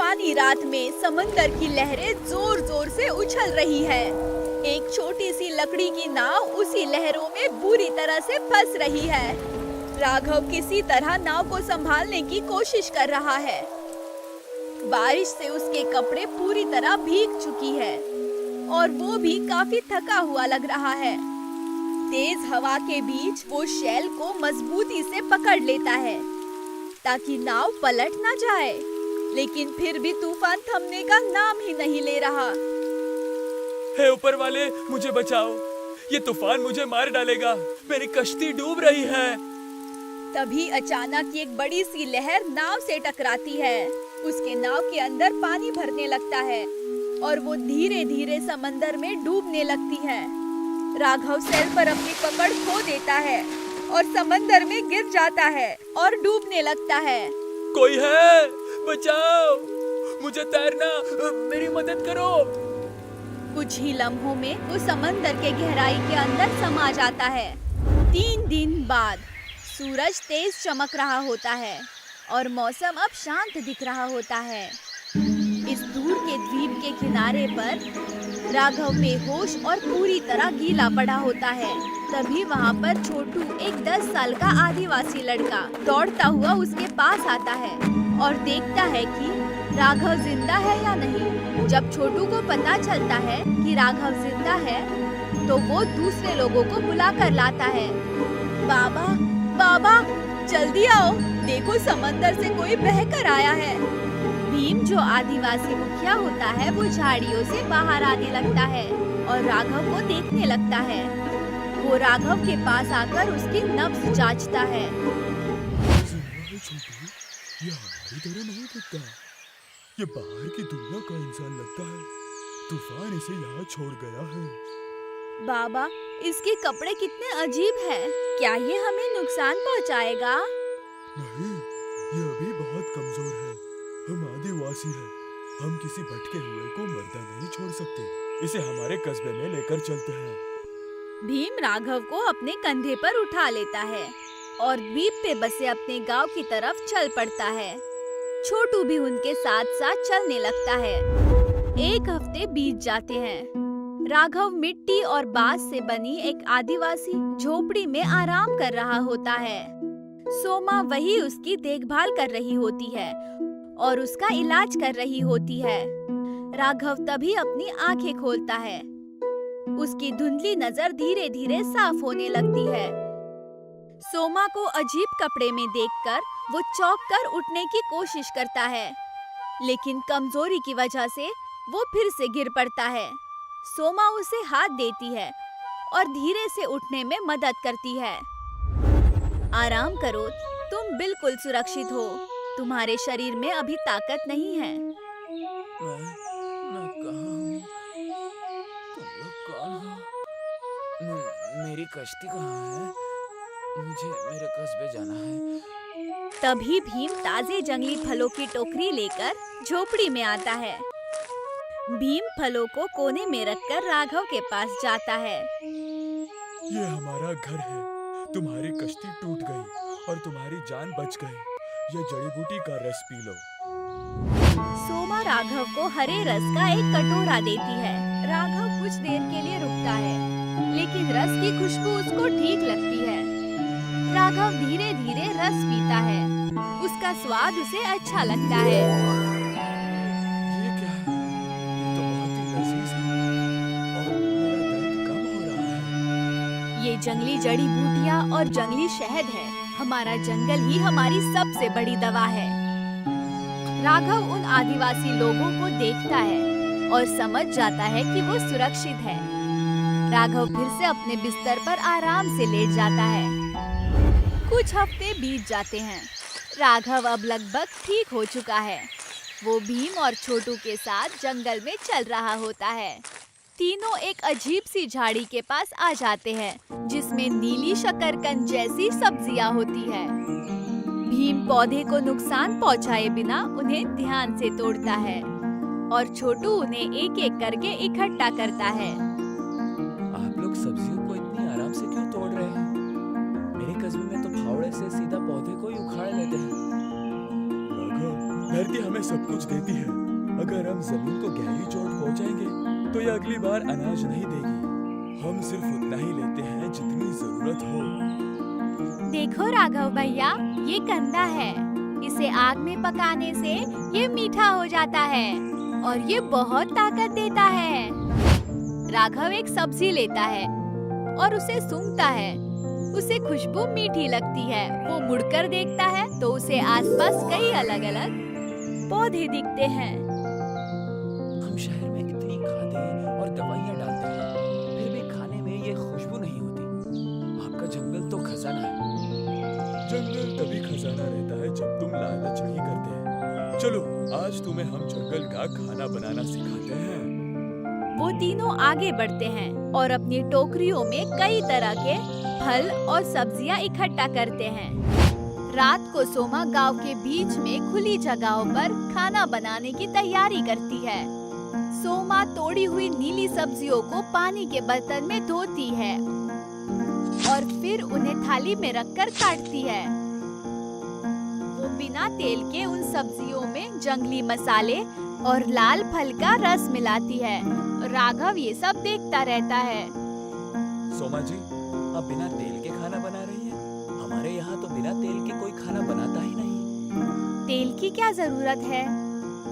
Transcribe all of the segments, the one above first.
तूफानी रात में समंदर की लहरें जोर जोर से उछल रही है। एक छोटी सी लकड़ी की नाव उसी लहरों में बुरी तरह से फंस रही है। राघव किसी तरह नाव को संभालने की कोशिश कर रहा है। बारिश से उसके कपड़े पूरी तरह भीग चुकी है और वो भी काफी थका हुआ लग रहा है। तेज हवा के बीच वो शेल को मजबूती से पकड़ लेता है ताकि नाव पलट ना जाए, लेकिन फिर भी तूफान थमने का नाम ही नहीं ले रहा। हे ऊपर वाले, मुझे बचाओ, ये तूफान मुझे मार डालेगा, मेरी कश्ती डूब रही है। तभी अचानक एक बड़ी सी लहर नाव से टकराती है। उसके नाव के अंदर पानी भरने लगता है और वो धीरे धीरे समंदर में डूबने लगती है। राघव सेल पर अपनी पकड़ खो देता है और समंदर में गिर जाता है और डूबने लगता है। कोई है? बचाओ, मुझे तैरना, मेरी मदद करो। कुछ ही लम्हों में वो समंदर के गहराई के अंदर समा जाता है। 3 दिन बाद सूरज तेज चमक रहा होता है और मौसम अब शांत दिख रहा होता है। इस दूर के द्वीप के किनारे पर राघव बेहोश और पूरी तरह गीला पड़ा होता है। तभी वहाँ पर छोटू, एक 10 साल का आदिवासी लड़का, दौड़ता हुआ उसके पास आता है और देखता है कि राघव जिंदा है या नहीं। जब छोटू को पता चलता है कि राघव जिंदा है तो वो दूसरे लोगों को बुला कर लाता है। बाबा, बाबा, जल्दी आओ, देखो समंदर से कोई बहकर आया है। भीम, जो आदिवासी मुखिया होता है, वो झाड़ियों से बाहर आने लगता है और राघव को देखने लगता है। वो राघव के पास आकर उसकी नब्ज जांचता है। ये हमारी तरह नहीं दिखता, ये बाहर की दुनिया का इंसान लगता है। तूफान इसे यहाँ छोड़ गया है। बाबा, इसके कपड़े कितने अजीब हैं। क्या ये हमें नुकसान पहुँचाएगा? नहीं, ये अभी बहुत कमजोर है। हम आदिवासी हैं, हम किसी भटके हुए को मरदा नहीं छोड़ सकते। इसे हमारे कस्बे में लेकर चलते हैं। भीम राघव को अपने कंधे पर उठा लेता है और द्वीप पे बसे अपने गांव की तरफ चल पड़ता है। छोटू भी उनके साथ साथ चलने लगता है। 1 हफ्ते बीत जाते हैं। राघव मिट्टी और बांस से बनी एक आदिवासी झोपड़ी में आराम कर रहा होता है। सोमा वही उसकी देखभाल कर रही होती है और उसका इलाज कर रही होती है। राघव तभी अपनी आंखें खोलता है। उसकी धुंधली नजर धीरे धीरे साफ होने लगती है। सोमा को अजीब कपड़े में देखकर वो चौंक कर उठने की कोशिश करता है, लेकिन कमजोरी की वजह से वो फिर से गिर पड़ता है। सोमा उसे हाथ देती है और धीरे से उठने में मदद करती है। आराम करो, तुम बिल्कुल सुरक्षित हो। तुम्हारे शरीर में अभी ताकत नहीं है। मैं कहाँ हूँ? तुम लोग कौन हो? मेरी कश्ती कहाँ है? मुझे मेरे कस्बे जाना है। तभी भीम ताजे जंगली फलों की टोकरी लेकर झोपड़ी में आता है। भीम फलों को कोने में रखकर राघव के पास जाता है। ये हमारा घर है। तुम्हारी कश्ती टूट गई और तुम्हारी जान बच गई। ये जड़ी बूटी का रस पी लो। सोमा राघव को हरे रस का एक कटोरा देती है। राघव कुछ देर के लिए रुकता है, लेकिन रस की खुशबू उसको ठीक लगती है। राघव धीरे धीरे रस पीता है। उसका स्वाद उसे अच्छा लगता है। ये क्या है? ये तो बहुत ही लजीज है और मेरा दर्द कम हो रहा है। ये जंगली जड़ी बूटियाँ और जंगली शहद है। हमारा जंगल ही हमारी सबसे बड़ी दवा है। राघव उन आदिवासी लोगों को देखता है और समझ जाता है कि वो सुरक्षित है। राघव फिर से अपने बिस्तर पर आराम से लेट जाता है। कुछ हफ्ते बीत जाते हैं। राघव अब लगभग ठीक हो चुका है। वो भीम और छोटू के साथ जंगल में चल रहा होता है। तीनों एक अजीब सी झाड़ी के पास आ जाते हैं, जिसमें नीली शकरकंद जैसी सब्जियां होती है। भीम पौधे को नुकसान पहुंचाए बिना उन्हें ध्यान से तोड़ता है और छोटू उन्हें एक एक करके इकट्ठा करता है। आप लोग सब्जियों को इतनी आराम से क्यों तोड़ रहे हैं? मेरे कस्बे में तो फावड़े से सीधा पौधे को ही उखाड़ लेते हैं। राघव, धरती हमें सब कुछ देती है। अगर हम जमीन को गहरी चोट पहुंचाएंगे तो ये अगली बार अनाज नहीं देगी। हम सिर्फ उतना ही लेते हैं जितनी जरूरत हो। देखो राघव भैया, ये कंदा है। इसे आग में पकाने से ये मीठा हो जाता है और ये बहुत ताकत देता है। राघव एक सब्जी लेता है और उसे सूंघता है। उसे खुशबू मीठी लगती है। वो मुड़कर देखता है तो उसे आसपास कई अलग अलग पौधे दिखते हैं। हम शहर में इतनी खादें और दवाइयाँ डालते हैं, फिर भी खाने में ये खुशबू नहीं होती। आपका जंगल तो खजाना है। जंगल तभी खजाना रहता है जब तुम लालच नहीं करते। चलो आज तुम्हें हम जंगल का खाना बनाना सिखाते हैं। वो तीनों आगे बढ़ते हैं और अपनी टोकरियों में कई तरह के फल और सब्जियां इकट्ठा करते हैं। रात को सोमा गांव के बीच में खुली जगहों पर खाना बनाने की तैयारी करती है। सोमा तोड़ी हुई नीली सब्जियों को पानी के बर्तन में धोती है और फिर उन्हें थाली में रखकर काटती है। वो बिना तेल के उन सब्जियों में जंगली मसाले और लाल फल का रस मिलाती है। राघव ये सब देखता रहता है। सोमा जी, आप बिना तेल के खाना बना रही हैं? हमारे यहाँ तो बिना तेल के कोई खाना बनाता ही नहीं। तेल की क्या जरूरत है?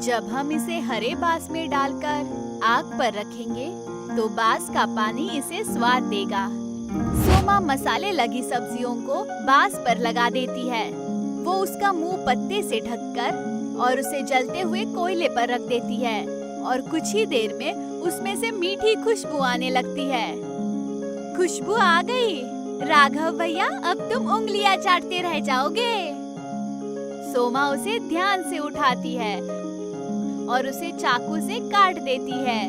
जब हम इसे हरे बांस में डालकर आग पर रखेंगे तो बांस का पानी इसे स्वाद देगा। सोमा मसाले लगी सब्जियों को बांस पर लगा देती है। वो उसका मुंह पत्ते से ढककर और उसे जलते हुए कोयले पर रख देती है और कुछ ही देर में उसमें से मीठी खुशबू आने लगती है। खुशबू आ गई। राघव भैया, अब तुम उंगलियां चाटते रह जाओगे। सोमा उसे ध्यान से उठाती है और उसे चाकू से काट देती है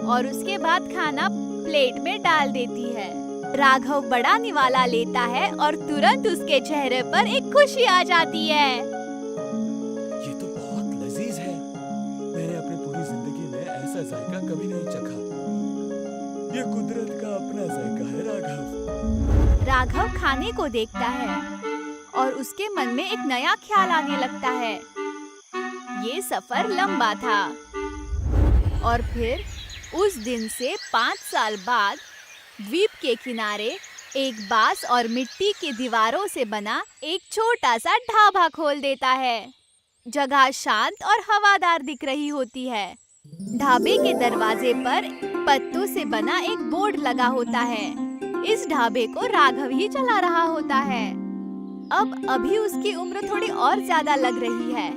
और उसके बाद खाना प्लेट में डाल देती है। राघव बड़ा निवाला लेता है और तुरंत उसके चेहरे पर एक खुशी आ जाती है। ये तो बहुत लजीज है। मैंने अपनी पूरी जिंदगी में ऐसा जायका कभी नहीं चखा। ये कुदरत का अपना जायका है राघव। राघव खाने को देखता है और उसके मन में एक नया ख्याल आने लगता है। ये सफर लंबा था और फिर उस दिन से 5 साल बाद द्वीप के किनारे एक बांस और मिट्टी की दीवारों से बना एक छोटा सा ढाबा खोल देता है। जगह शांत और हवादार दिख रही होती है। ढाबे के दरवाजे पर पत्तों से बना एक बोर्ड लगा होता है। इस ढाबे को राघव ही चला रहा होता है। अब अभी उसकी उम्र थोड़ी और ज्यादा लग रही है।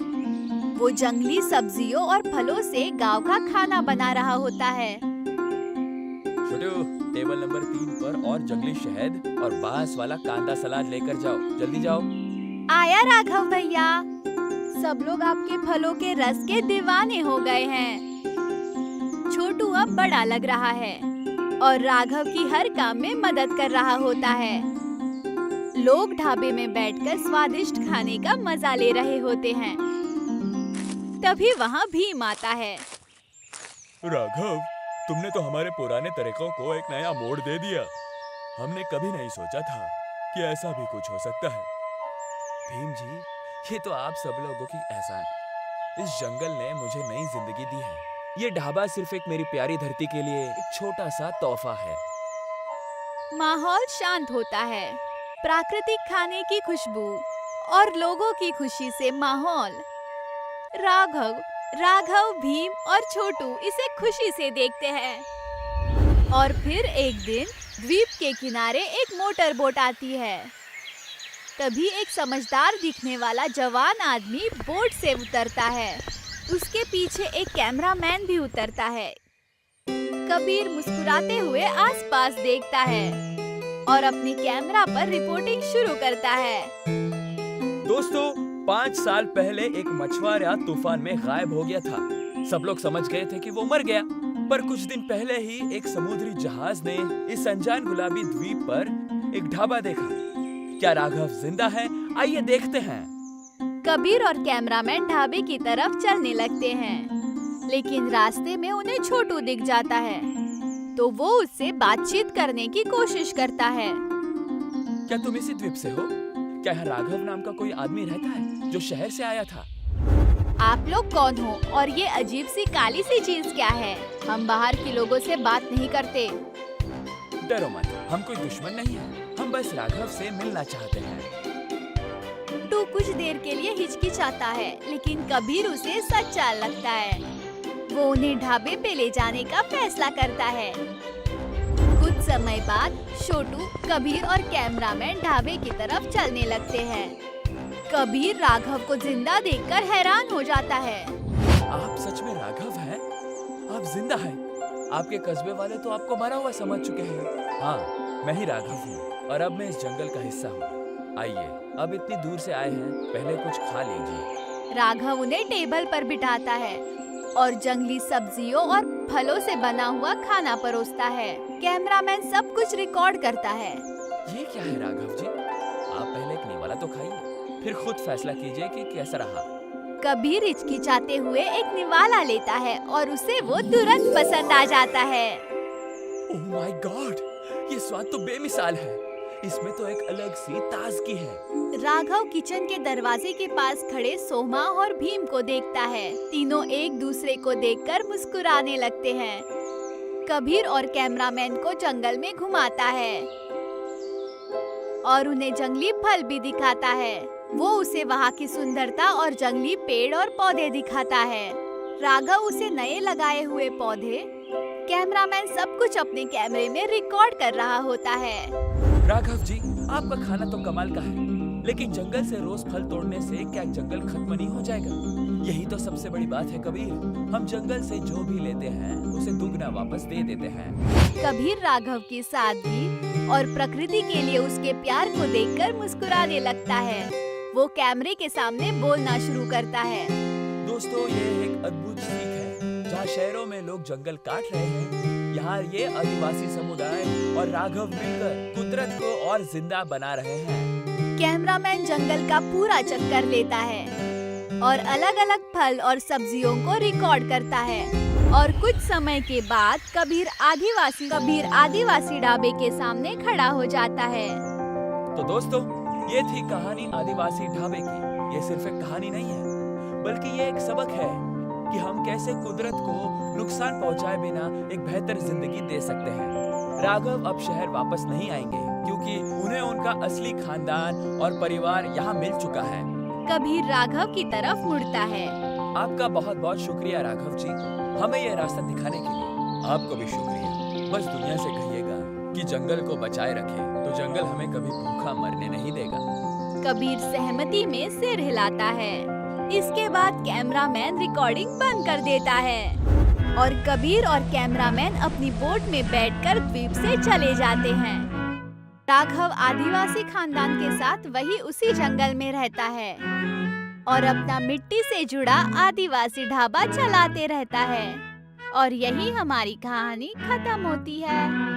वो जंगली सब्जियों और फलों से गांव का खाना बना रहा होता है। छोटू, टेबल नंबर 3 पर और जंगली शहद और बांस वाला कांदा सलाद लेकर जाओ। जल्दी जाओ। आया राघव भैया। सब लोग आपके फलों के रस के दीवाने हो गए हैं। छोटू अब बड़ा लग रहा है और राघव की हर काम में मदद कर रहा होता है। लोग ढाबे में बैठकर स्वादिष्ट खाने का मजा ले रहे होते हैं। तभी वहाँ भीम आता है। राघव, तुमने तो हमारे पुराने तरीकों को एक नया मोड़ दे दिया। हमने कभी नहीं सोचा था कि ऐसा भी कुछ हो सकता है। भीम जी, ये तो आप सब लोगों की एहसान। इस जंगल ने मुझे नई जिंदगी दी है। ये ढाबा सिर्फ एक मेरी प्यारी धरती के लिए एक छोटा सा तोहफा है। माहौल शांत होता है। प्राकृतिक खाने की खुशबू और लोगों की खुशी से माहौल। राघव, भीम और छोटू इसे खुशी से देखते हैं। और फिर एक दिन द्वीप के किनारे एक मोटर बोट आती है। तभी एक समझदार दिखने वाला जवान आदमी बोट से उतरता है। उसके पीछे एक कैमरामैन भी उतरता है। कबीर मुस्कुराते हुए आसपास देखता है और अपनी कैमरा पर रिपोर्टिंग शुरू करता है। दोस्तों, 5 साल पहले एक मछुआरा तूफान में गायब हो गया था। सब लोग समझ गए थे कि वो मर गया, पर कुछ दिन पहले ही एक समुद्री जहाज ने इस अनजान गुलाबी द्वीप पर एक ढाबा देखा। क्या राघव जिंदा है? आइए देखते हैं। कबीर और कैमरामैन ढाबे की तरफ चलने लगते हैं, लेकिन रास्ते में उन्हें छोटू दिख जाता है, तो वो उससे बातचीत करने की कोशिश करता है। क्या तुम इसी द्वीप से हो? क्या यहाँ राघव नाम का कोई आदमी रहता है जो शहर से आया था? आप लोग कौन हो और ये अजीब सी काली सी चीज क्या है? हम बाहर के लोगों से बात नहीं करते। डरो मत, हम कोई दुश्मन नहीं है, हम बस राघव से मिलना चाहते हैं। टू कुछ देर के लिए हिचकिचाता है, लेकिन कबीर उसे सच्चा लगता है। वो उन्हें ढाबे पे ले जाने का फैसला करता है। कुछ समय बाद छोटू, कबीर और कैमरामैन ढाबे की तरफ चलने लगते हैं। कबीर राघव को जिंदा देखकर हैरान हो जाता है। आप सच में राघव हैं? आप जिंदा हैं? आपके कस्बे वाले तो आपको मरा हुआ समझ चुके हैं। हाँ, मैं ही राघव हूँ और अब मैं इस जंगल का हिस्सा हूँ। आइए, अब इतनी दूर से आए हैं, पहले कुछ खा लीजिए। राघव उन्हें टेबल पर बिठाता है और जंगली सब्जियों और फलों से बना हुआ खाना परोसता है। कैमरामैन सब कुछ रिकॉर्ड करता है। ये क्या है राघव जी? आप पहले एक निवाला तो खाइए, फिर खुद फैसला कीजिए कि कैसा रहा। कबीर हिचकिचाते हुए एक निवाला लेता है और उसे वो तुरंत पसंद आ जाता है। ओह माय गॉड, ये स्वाद तो बेमिसाल है। इसमें तो एक अलग सी ताजगी है। राघव किचन के दरवाजे के पास खड़े सोमा और भीम को देखता है। तीनों एक दूसरे को देखकर मुस्कुराने लगते हैं। कबीर और कैमरामैन को जंगल में घुमाता है और उन्हें जंगली फल भी दिखाता है। वो उसे वहाँ की सुंदरता और जंगली पेड़ और पौधे दिखाता है। राघव उसे नए लगाए हुए पौधे, कैमरामैन सब कुछ अपने कैमरे में रिकॉर्ड कर रहा होता है। राघव जी, आपका खाना तो कमाल का है, लेकिन जंगल से रोज फल तोड़ने से क्या जंगल खत्म नहीं हो जाएगा? यही तो सबसे बड़ी बात है कबीर। हम जंगल से जो भी लेते हैं उसे दुगना वापस दे देते हैं। कबीर राघव की सादगी और प्रकृति के लिए उसके प्यार को देखकर मुस्कुराने लगता है। वो कैमरे के सामने बोलना शुरू करता है। दोस्तों, ये एक अद्भुत सीख है। जहाँ शहरों में लोग जंगल काट रहे हैं, यहाँ ये आदिवासी समुदाय और राघव मिलकर कुदरत को और जिंदा बना रहे हैं। कैमरामैन जंगल का पूरा चक्कर लेता है और अलग अलग फल और सब्जियों को रिकॉर्ड करता है। और कुछ समय के बाद कबीर आदिवासी ढाबे के सामने खड़ा हो जाता है। तो दोस्तों, ये थी कहानी आदिवासी ढाबे की। ये सिर्फ एक कहानी नहीं है, बल्कि ये एक सबक है कि हम कैसे कुदरत को नुकसान पहुंचाए बिना एक बेहतर जिंदगी दे सकते हैं। राघव अब शहर वापस नहीं आएंगे, क्योंकि उन्हें उनका असली खानदान और परिवार यहाँ मिल चुका है। कबीर राघव की तरफ मुड़ता है। आपका बहुत बहुत शुक्रिया राघव जी, हमें ये रास्ता दिखाने के लिए। आपको भी शुक्रिया। बस दुनिया से कहिएगा कि जंगल को बचाए रखे, तो जंगल हमें कभी भूखा मरने नहीं देगा। कबीर सहमति में सिर हिलाता है। इसके बाद कैमरामैन रिकॉर्डिंग बंद कर देता है और कबीर और कैमरामैन अपनी बोट में बैठकर द्वीप से चले जाते हैं। राघव आदिवासी खानदान के साथ वही उसी जंगल में रहता है और अपना मिट्टी से जुड़ा आदिवासी ढाबा चलाते रहता है। और यही हमारी कहानी खत्म होती है।